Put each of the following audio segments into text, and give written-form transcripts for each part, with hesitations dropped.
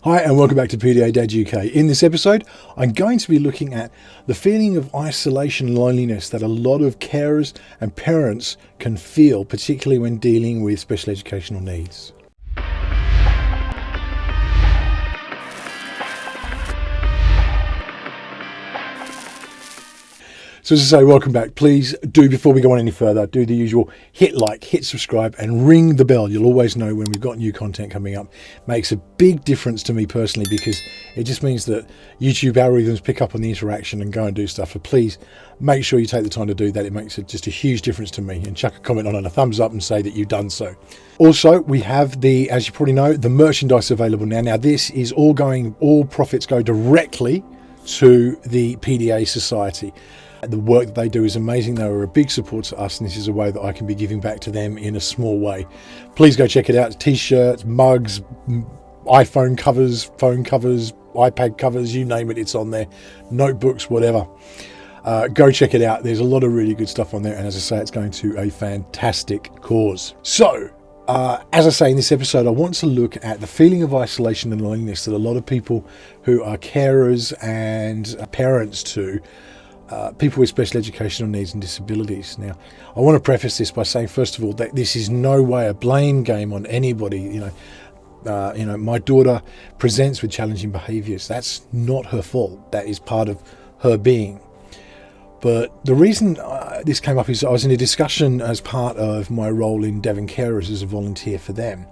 Hi and welcome back to PDA Dad UK. In this episode, I'm going to be looking at the feeling of isolation and loneliness that a lot of carers and parents can feel, particularly when dealing with special educational needs. So as I say, welcome back. Please do, before we go on any further, do the usual hit like, hit subscribe and ring the bell. You'll always know when we've got new content coming up. Makes a big difference to me personally because it just means that YouTube algorithms pick up on the interaction and go and do stuff. So please make sure you take the time to do that. It makes just a huge difference to me. And chuck a comment on and a thumbs up and say that you've done so. Also, we have as you probably know, the merchandise available now. Now this is all profits go directly to the PDA Society. The work that they do is amazing. They are a big support to us, and this is a way that I can be giving back to them in a small way. Please go check it out. T-shirts, mugs, iPhone covers, phone covers, iPad covers, you name it, it's on there. Notebooks, whatever. Go check it out. There's a lot of really good stuff on there, and as I say, it's going to a fantastic cause. So, as I say in this episode, I want to look at the feeling of isolation and loneliness that a lot of people who are carers and parents to people with special educational needs and disabilities. Now, I want to preface this by saying, first of all, that this is no way a blame game on anybody. My daughter presents with challenging behaviours. That's not her fault. That is part of her being. But the reason this came up is I was in a discussion as part of my role in Devon Carers as a volunteer for them.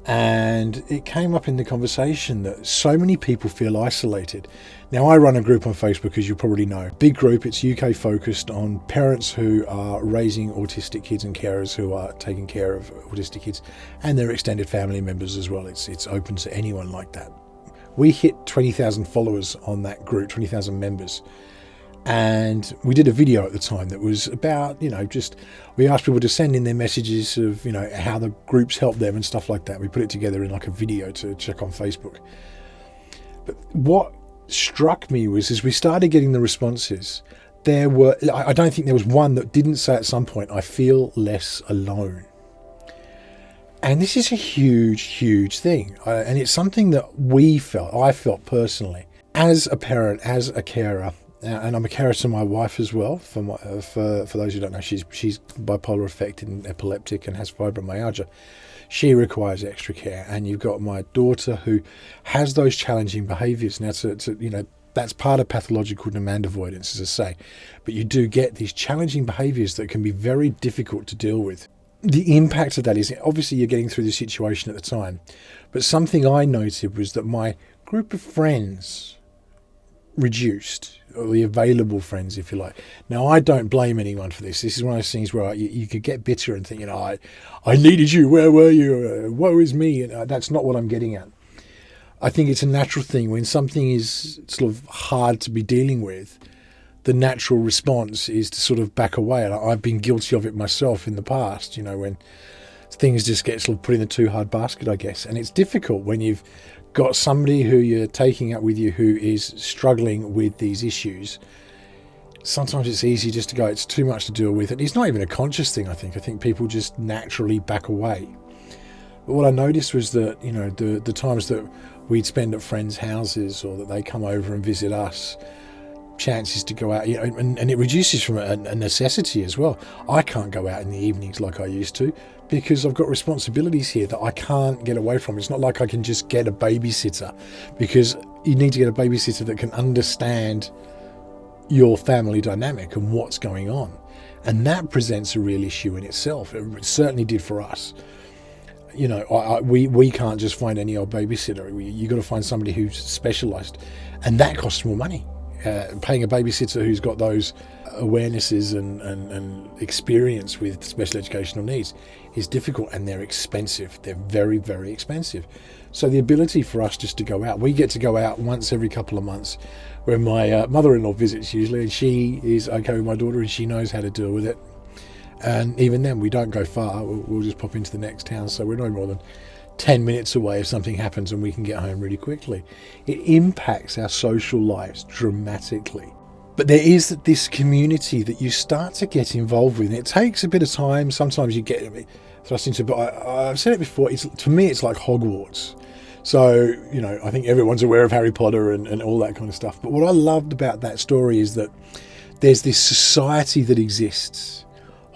And it came up in the conversation that so many people feel isolated. Now, I run a group on Facebook, as you probably know. Big group, it's UK focused on parents who are raising autistic kids and carers who are taking care of autistic kids and their extended family members as well. It's open to anyone like that. We hit 20,000 followers on that group, 20,000 members. And we did a video at the time that was about, we asked people to send in their messages of, how the groups help them and stuff like that. We put it together in like a video to check on Facebook. But what struck me was as we started getting the responses, I don't think there was one that didn't say at some point, I feel less alone. And this is a huge, huge thing. And it's something that I felt personally as a parent, as a carer. And I'm a carer to my wife as well. For those who don't know, she's bipolar affected and epileptic and has fibromyalgia. She requires extra care. And you've got my daughter who has those challenging behaviours. Now, that's part of pathological demand avoidance, as I say. But you do get these challenging behaviours that can be very difficult to deal with. The impact of that is obviously you're getting through the situation at the time. But something I noted was that my group of friends reduced, or the available friends, if you like. Now, I don't blame anyone for this. This is one of those things where you could get bitter and think, I needed you, where were you, woe is me, and that's not what I'm getting at. I think it's a natural thing when something is sort of hard to be dealing with. The natural response is to sort of back away, and I've been guilty of it myself in the past, when things just get sort of put in the too hard basket, I guess. And it's difficult when you've got somebody who you're taking up with you who is struggling with these issues. Sometimes it's easy just to go, it's too much to deal with. And it's not even a conscious thing, I think. I think people just naturally back away. But what I noticed was that, the times that we'd spend at friends' houses or that they come over and visit us, chances to go out, and it reduces from a necessity as well. I can't go out in the evenings like I used to because I've got responsibilities here that I can't get away from. It's not like I can just get a babysitter, because you need to get a babysitter that can understand your family dynamic and what's going on. And that presents a real issue in itself. It certainly did for us. We can't just find any old babysitter. You've got to find somebody who's specialised, and that costs more money. Paying a babysitter who's got those awarenesses and experience with special educational needs is difficult, and they're expensive. They're very, very expensive. So the ability for us just to go out, we get to go out once every couple of months when my mother-in-law visits usually, and she is okay with my daughter and she knows how to deal with it. And even then, we don't go far. We'll just pop into the next town, so we're no more than 10 minutes away if something happens, and we can get home really quickly. It impacts our social lives dramatically. But there is this community that you start to get involved with. And it takes a bit of time. Sometimes you get thrust into, but I've said it before, to me it's like Hogwarts. So, I think everyone's aware of Harry Potter and all that kind of stuff. But what I loved about that story is that there's this society that exists,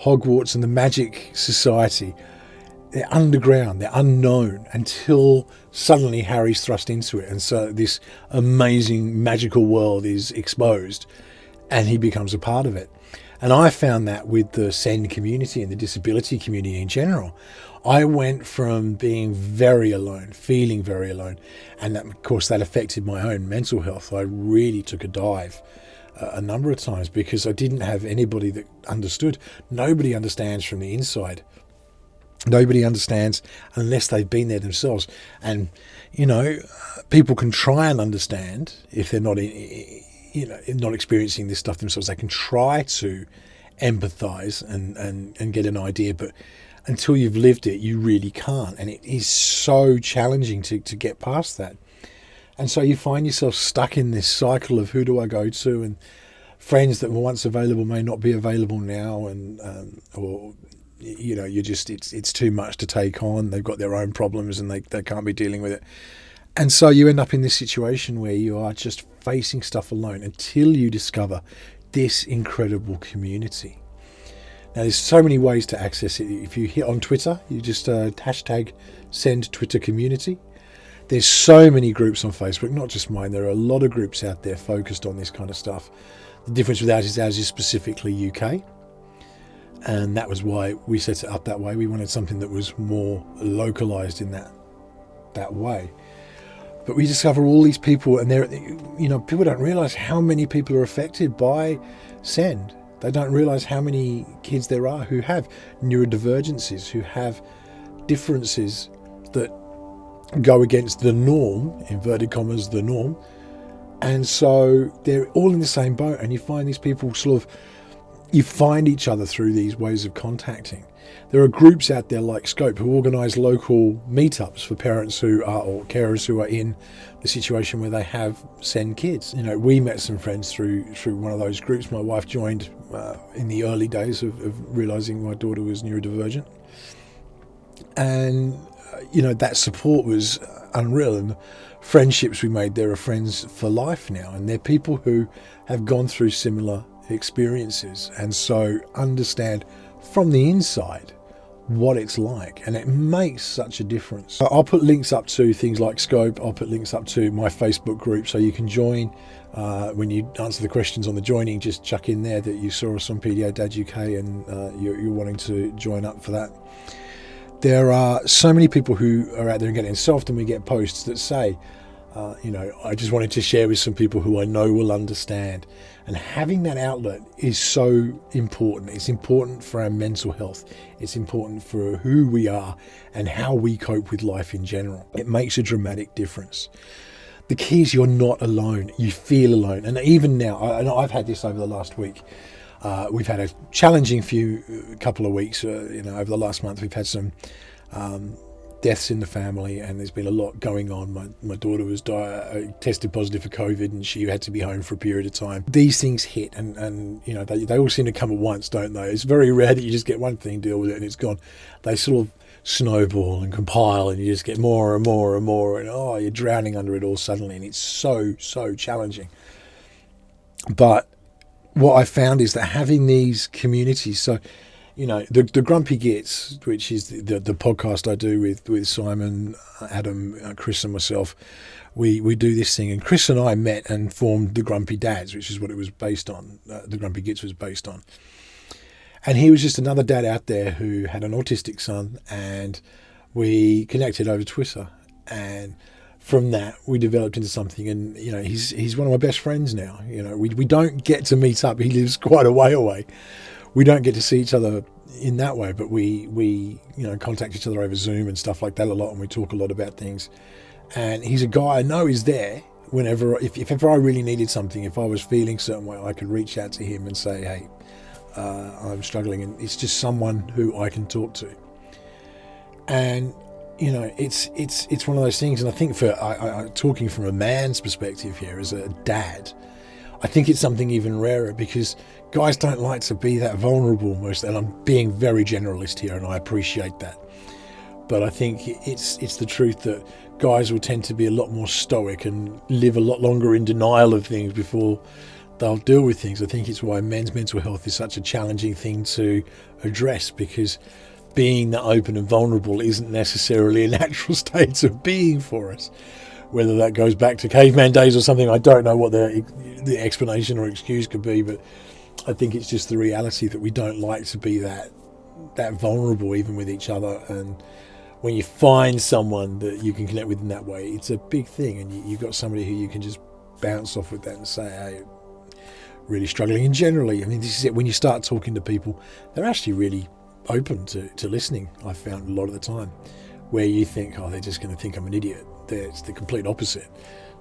Hogwarts and the Magic Society. They're underground, they're unknown, until suddenly Harry's thrust into it. And so this amazing magical world is exposed and he becomes a part of it. And I found that with the SEND community and the disability community in general. I went from being very alone, feeling very alone, and that, of course, that affected my own mental health. I really took a dive a number of times because I didn't have anybody that understood. Nobody understands from the inside. Nobody understands unless they've been there themselves. And, people can try and understand if they're not, not experiencing this stuff themselves. They can try to empathize and get an idea, but until you've lived it, you really can't. And it is so challenging to get past that. And so you find yourself stuck in this cycle of who do I go to, and friends that were once available may not be available now, and or you're just it's too much to take on. They've got their own problems and they can't be dealing with it. And so you end up in this situation where you are just facing stuff alone until you discover this incredible community. Now, there's so many ways to access it. If you hit on Twitter, you just hashtag send Twitter community. There's so many groups on Facebook, not just mine. There are a lot of groups out there focused on this kind of stuff. The difference with ours is specifically UK. And that was why we set it up that way. We wanted something that was more localized in that way. But we discover all these people, and people don't realize how many people are affected by SEND. They don't realize how many kids there are who have neurodivergencies, who have differences that go against the norm, inverted commas, the norm. And so they're all in the same boat, and you find these people you find each other through these ways of contacting. There are groups out there like Scope who organise local meetups for parents or carers who are in the situation where they have SEND kids. We met some friends through one of those groups. My wife joined in the early days of realising my daughter was neurodivergent. And, that support was unreal. And the friendships we made there are friends for life now. And they're people who have gone through similar experiences and so understand from the inside what it's like, and it makes such a difference. I'll put links up to things like Scope. I'll put links up to my Facebook group so you can join. When you answer the questions on the joining, just chuck in there that you saw us on PDA Dad UK and you're wanting to join up for that. There are so many people who are out there and getting it. So often we get posts that say, I just wanted to share with some people who I know will understand. And having that outlet is so important. It's important for our mental health. It's important for who we are and how we cope with life in general. It makes a dramatic difference. The key is you're not alone. You feel alone. And even now, I've had this over the last week. We've had a challenging couple of weeks. Over the last month, we've had some deaths in the family, and there's been a lot going on. My daughter was tested positive for COVID, and she had to be home for a period of time. These things hit, and they all seem to come at once, don't they? It's very rare that you just get one thing, deal with it, and it's gone. They sort of snowball and compile, and you just get more and more and more, and you're drowning under it all suddenly, and it's so challenging. But what I found is that having these communities, so the Grumpy Gits, which is the podcast I do with Simon, Adam, Chris and myself, we do this thing. And Chris and I met and formed the Grumpy Dads, which is what it was based on. The Grumpy Gits was based on. And he was just another dad out there who had an autistic son, and we connected over Twitter. And from that, we developed into something. And, he's one of my best friends now. We don't get to meet up. He lives quite a way away. We don't get to see each other in that way, but we contact each other over Zoom and stuff like that a lot, and we talk a lot about things. And he's a guy I know is there whenever, if ever I really needed something, if I was feeling a certain way, I could reach out to him and say, hey, I'm struggling, and it's just someone who I can talk to. And it's one of those things, and I think for talking from a man's perspective here as a dad, I think it's something even rarer because guys don't like to be that vulnerable most, and I'm being very generalist here, and I appreciate that. But I think it's the truth that guys will tend to be a lot more stoic and live a lot longer in denial of things before they'll deal with things. I think it's why men's mental health is such a challenging thing to address, because being that open and vulnerable isn't necessarily a natural state of being for us. Whether that goes back to caveman days or something, I don't know what the explanation or excuse could be, but I think it's just the reality that we don't like to be that vulnerable even with each other. And when you find someone that you can connect with in that way, it's a big thing, and you've got somebody who you can just bounce off with that and say, hey, really struggling. And generally, I mean, this is it, when you start talking to people, they're actually really open to listening. I've found a lot of the time, where you think, oh, they're just going to think I'm an idiot. It's the complete opposite.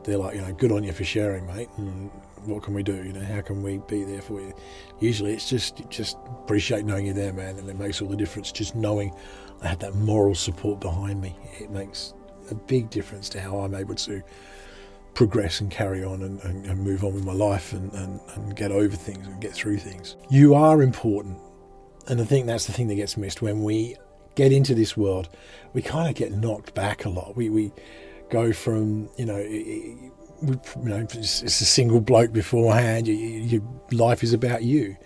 They're like, good on you for sharing, mate, and what can we do? How can we be there for you? Usually it's just appreciate knowing you're there, man, and it makes all the difference. Just knowing I had that moral support behind me, it makes a big difference to how I'm able to progress and carry on and move on with my life and get over things and get through things. You are important, and I think that's the thing that gets missed when we get into this world. We kind of get knocked back a lot. We go from it's a single bloke beforehand. Your life is about you,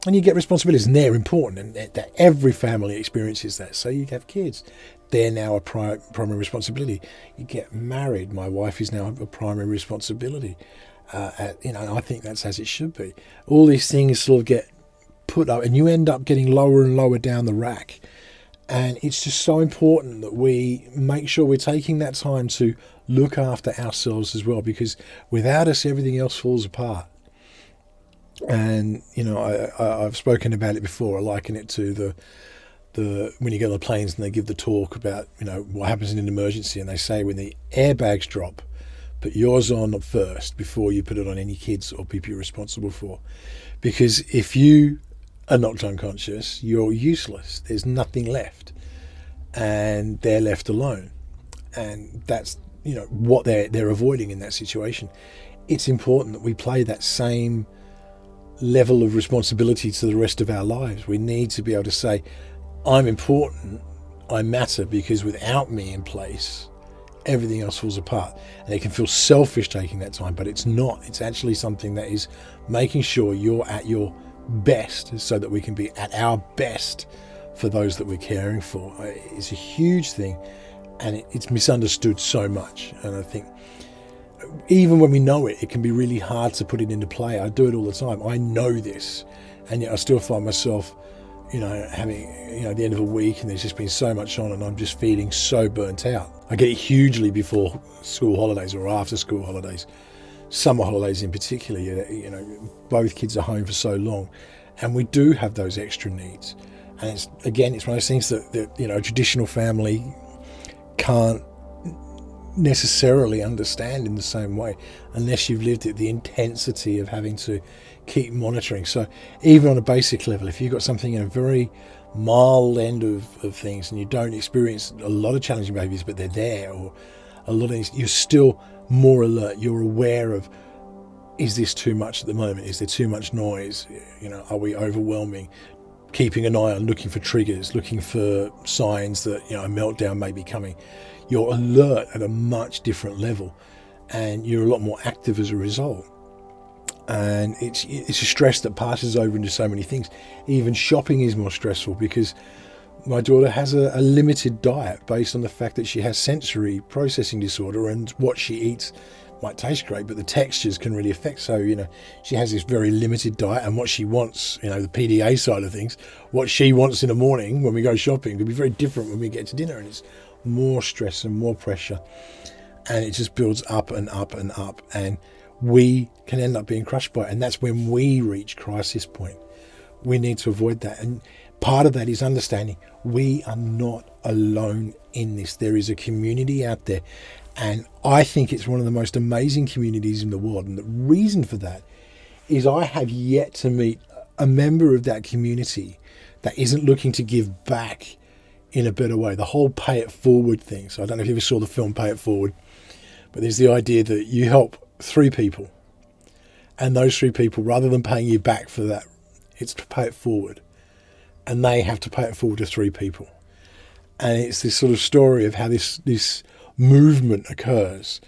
and you get responsibilities, and they're important, and that every family experiences that. So you have kids, they're now a primary responsibility. You get married, my wife is now a primary responsibility. I think that's as it should be. All these things sort of get put up, and you end up getting lower and lower down the rack. And it's just so important that we make sure we're taking that time to look after ourselves as well, because without us, everything else falls apart. And, I've spoken about it before. I liken it to the when you go on the planes and they give the talk about, what happens in an emergency, and they say when the airbags drop, put yours on first before you put it on any kids or people you're responsible for. Because if you are knocked unconscious, you're useless. There's nothing left, and they're left alone. And that's what they're avoiding in that situation. It's important that we play that same level of responsibility to the rest of our lives. We need to be able to say, I'm important, I matter, because without me in place, everything else falls apart. And it can feel selfish taking that time, but it's not. It's actually something that is making sure you're at your best, so that we can be at our best for those that we're caring for. It's a huge thing, and it's misunderstood so much. And I think even when we know it, it can be really hard to put it into play. I do it all the time. I know this, and yet I still find myself having at the end of a week, and there's just been so much on, and I'm just feeling so burnt out. I get it hugely before school holidays or after school holidays. Summer holidays in particular, both kids are home for so long, and we do have those extra needs. And it's one of those things that a traditional family can't necessarily understand in the same way, unless you've lived it, the intensity of having to keep monitoring. So even on a basic level, if you've got something in a very mild end of things, and you don't experience a lot of challenging behaviours, but they're there, or a lot of things, you're still more alert. You're aware of, is this too much at the moment? Is there too much noise? Are we overwhelming? Keeping an eye on, looking for triggers, looking for signs that a meltdown may be coming. You're alert at a much different level, and you're a lot more active as a result. And it's a stress that passes over into so many things. Even shopping is more stressful, because my daughter has a limited diet based on the fact that she has sensory processing disorder, and what she eats might taste great, but the textures can really affect. So, she has this very limited diet, and what she wants, the PDA side of things, what she wants in the morning when we go shopping could be very different when we get to dinner, and it's more stress and more pressure, and it just builds up and up and up, and we can end up being crushed by it. And that's when we reach crisis point. We need to avoid that. And part of that is understanding we are not alone in this. There is a community out there, and I think it's one of the most amazing communities in the world. And the reason for that is I have yet to meet a member of that community that isn't looking to give back in a better way. The whole pay it forward thing. So I don't know if you ever saw the film Pay It Forward, but there's the idea that you help 3 people, and those 3 people, rather than paying you back for that, it's to pay it forward, and they have to pay it forward to 3 people. And it's this sort of story of how this movement occurs,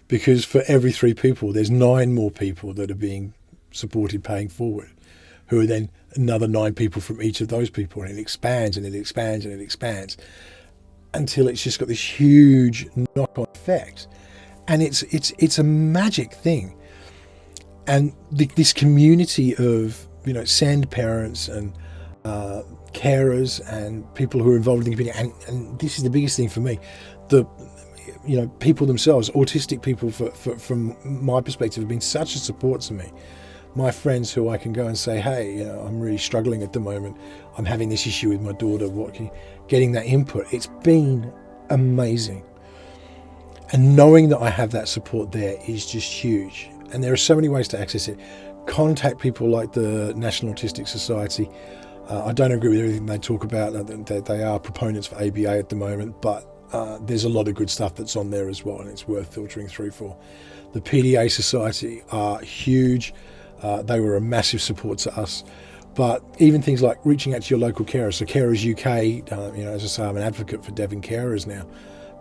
because for every 3 people, there's 9 more people that are being supported paying forward, who are then another 9 people from each of those people. And it expands and it expands and it expands until it's just got this huge knock-on effect. And it's a magic thing. And this community of, send parents and carers and people who are involved in the community, and this is the biggest thing for me, people themselves, autistic people, from my perspective, have been such a support to me. My friends who I can go and say, hey, I'm really struggling at the moment. I'm having this issue with my daughter. Getting that input, it's been amazing. And knowing that I have that support there is just huge. And there are so many ways to access it. Contact people like the National Autistic Society. I don't agree with everything they talk about. They are proponents for ABA at the moment, but there's a lot of good stuff that's on there as well, and it's worth filtering through for. The PDA Society are huge. They were a massive support to us. But even things like reaching out to your local carers. So Carers UK, as I say, I'm an advocate for Devon Carers now,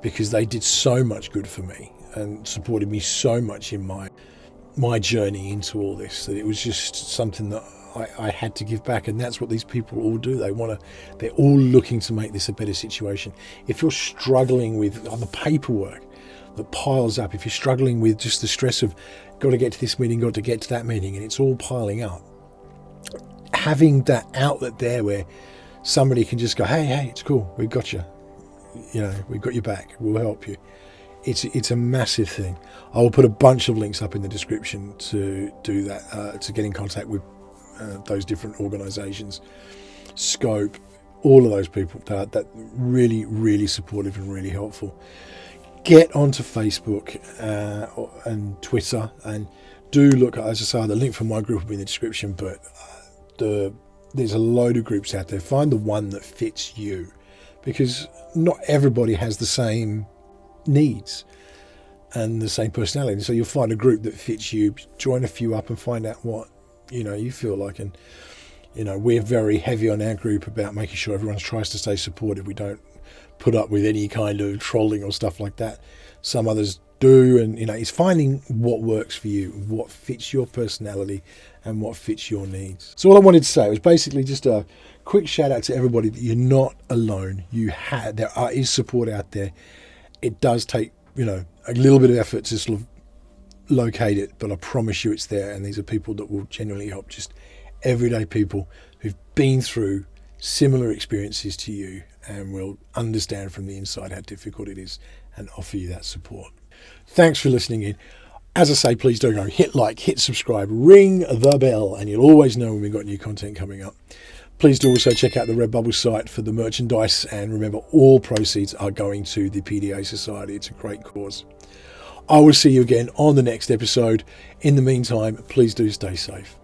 because they did so much good for me and supported me so much in my journey into all this, that it was just something that I had to give back. And that's what these people all do. They're all looking to make this a better situation. If you're struggling with the paperwork that piles up, if you're struggling with just the stress of got to get to this meeting, got to get to that meeting, and it's all piling up, having that outlet there where somebody can just go, hey, it's cool, we've got you, we've got your back, we'll help you. It's a massive thing. I will put a bunch of links up in the description to do that, to get in contact with those different organisations, Scope, all of those people that really, really supportive and really helpful. Get onto Facebook and Twitter, and do look, as I say, the link for my group will be in the description, but there's a load of groups out there. Find the one that fits you, because not everybody has the same needs and the same personality. So you'll find a group that fits you, join a few up and find out what you feel like. And we're very heavy on our group about making sure everyone tries to stay supportive. We don't put up with any kind of trolling or stuff like that. Some others do, and it's finding what works for you, what fits your personality and what fits your needs. So all I wanted to say was basically just a quick shout out to everybody that you're not alone. There is support out there. It does take a little bit of effort to sort of locate it, but I promise you it's there, and these are people that will genuinely help, just everyday people who've been through similar experiences to you and will understand from the inside how difficult it is and offer you that support. Thanks for listening in. As I say, please don't go, hit like, hit subscribe, ring the bell, and you'll always know when we've got new content coming up. Please do also check out the Redbubble site for the merchandise, and remember, all proceeds are going to the PDA Society. It's a great cause. I will see you again on the next episode. In the meantime, please do stay safe.